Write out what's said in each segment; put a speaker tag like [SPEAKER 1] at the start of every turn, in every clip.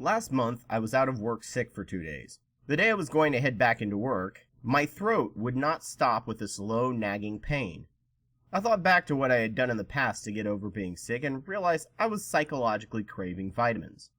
[SPEAKER 1] Last month, I was out of work sick for 2 days. The day I was going to head back into work, my throat would not stop with this low, nagging pain. I thought back to what I had done in the past to get over being sick and realized I was psychologically craving vitamins.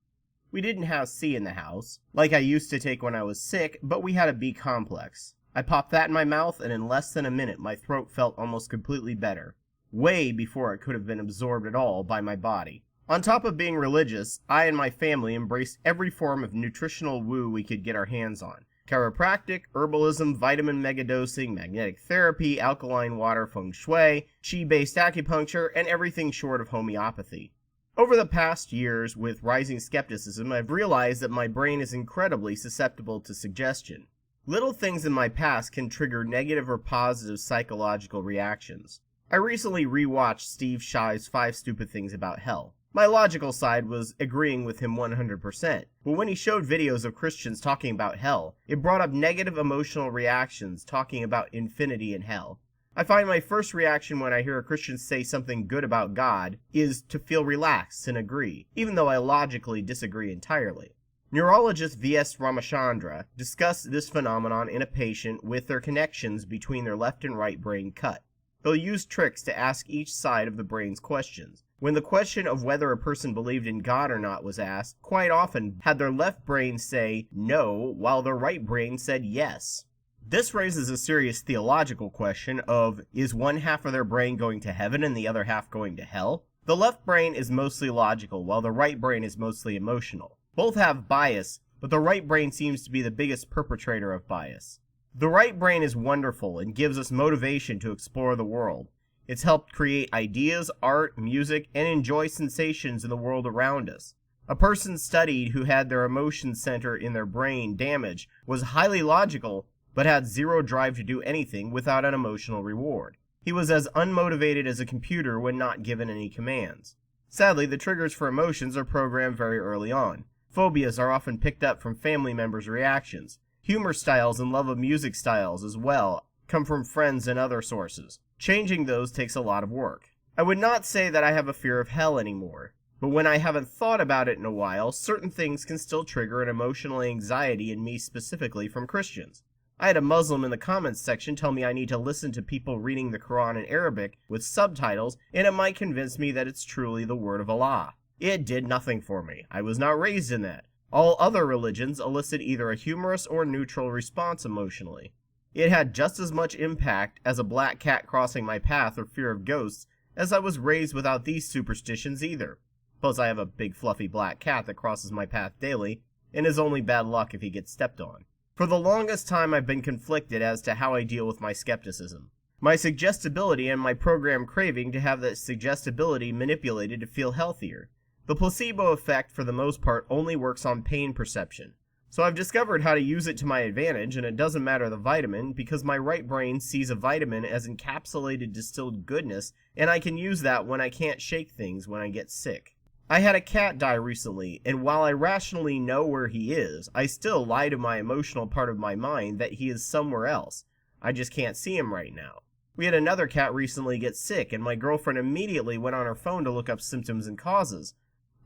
[SPEAKER 1] We didn't have C in the house, like I used to take when I was sick, but we had a B complex. I popped that in my mouth, and in less than a minute my throat felt almost completely better, way before it could have been absorbed at all by my body. On top of being religious, I and my family embraced every form of nutritional woo we could get our hands on. Chiropractic, herbalism, vitamin megadosing, magnetic therapy, alkaline water, feng shui, qi-based acupuncture, and everything short of homeopathy. Over the past years, with rising skepticism, I've realized that my brain is incredibly susceptible to suggestion. Little things in my past can trigger negative or positive psychological reactions. I recently rewatched Steve Shive's 5 Stupid Things About Hell. My logical side was agreeing with him 100%, but when he showed videos of Christians talking about hell, it brought up negative emotional reactions talking about infinity and hell. I find my first reaction when I hear a Christian say something good about God is to feel relaxed and agree, even though I logically disagree entirely. Neurologist V.S. Ramachandra discussed this phenomenon in a patient with their connections between their left and right brain cut. They'll use tricks to ask each side of the brain's questions. When the question of whether a person believed in God or not was asked, quite often had their left brain say no, while their right brain said yes. This raises a serious theological question of, is one half of their brain going to heaven and the other half going to hell? The left brain is mostly logical, while the right brain is mostly emotional. Both have bias, but the right brain seems to be the biggest perpetrator of bias. The right brain is wonderful and gives us motivation to explore the world. It's helped create ideas, art, music, and enjoy sensations in the world around us. A person studied who had their emotion center in their brain damaged was highly logical, but had zero drive to do anything without an emotional reward. He was as unmotivated as a computer when not given any commands. Sadly, the triggers for emotions are programmed very early on. Phobias are often picked up from family members' reactions. Humor styles and love of music styles as well come from friends and other sources. Changing those takes a lot of work. I would not say that I have a fear of hell anymore, but when I haven't thought about it in a while, certain things can still trigger an emotional anxiety in me specifically from Christians. I had a Muslim in the comments section tell me I need to listen to people reading the Quran in Arabic with subtitles, and it might convince me that it's truly the word of Allah. It did nothing for me. I was not raised in that. All other religions elicit either a humorous or neutral response emotionally. It had just as much impact as a black cat crossing my path or fear of ghosts, as I was raised without these superstitions either. Plus I have a big fluffy black cat that crosses my path daily, and is only bad luck if he gets stepped on. For the longest time I've been conflicted as to how I deal with my skepticism. My suggestibility and my programmed craving to have that suggestibility manipulated to feel healthier. The placebo effect for the most part only works on pain perception. So I've discovered how to use it to my advantage, and it doesn't matter the vitamin, because my right brain sees a vitamin as encapsulated distilled goodness, and I can use that when I can't shake things when I get sick. I had a cat die recently, and while I rationally know where he is, I still lie to my emotional part of my mind that he is somewhere else. I just can't see him right now. We had another cat recently get sick, and my girlfriend immediately went on her phone to look up symptoms and causes.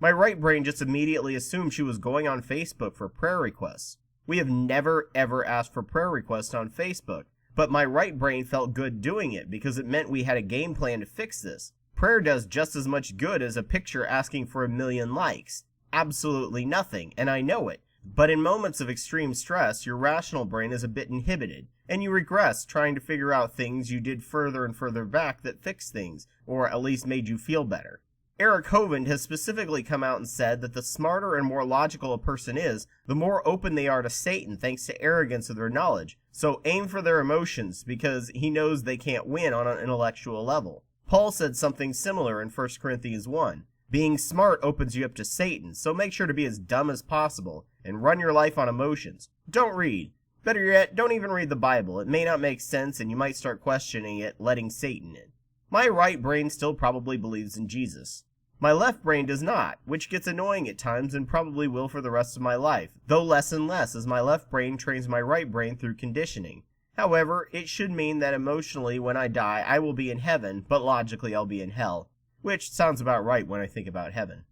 [SPEAKER 1] My right brain just immediately assumed she was going on Facebook for prayer requests. We have never ever asked for prayer requests on Facebook, but my right brain felt good doing it because it meant we had a game plan to fix this. Prayer does just as much good as a picture asking for 1 million likes. Absolutely nothing, and I know it. But in moments of extreme stress, your rational brain is a bit inhibited, and you regress trying to figure out things you did further and further back that fixed things, or at least made you feel better. Eric Hovind has specifically come out and said that the smarter and more logical a person is, the more open they are to Satan thanks to arrogance of their knowledge. So aim for their emotions, because he knows they can't win on an intellectual level. Paul said something similar in 1 Corinthians 1. Being smart opens you up to Satan, so make sure to be as dumb as possible, and run your life on emotions. Don't read. Better yet, don't even read the Bible. It may not make sense, and you might start questioning it, letting Satan in. My right brain still probably believes in Jesus. My left brain does not, which gets annoying at times and probably will for the rest of my life, though less and less as my left brain trains my right brain through conditioning. However, it should mean that emotionally when I die I will be in heaven, but logically I'll be in hell, which sounds about right when I think about heaven.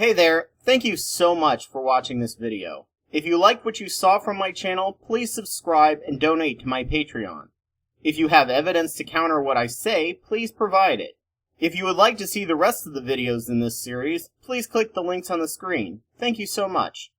[SPEAKER 1] Hey there, thank you so much for watching this video. If you liked what you saw from my channel, please subscribe and donate to my Patreon. If you have evidence to counter what I say, please provide it. If you would like to see the rest of the videos in this series, please click the links on the screen. Thank you so much.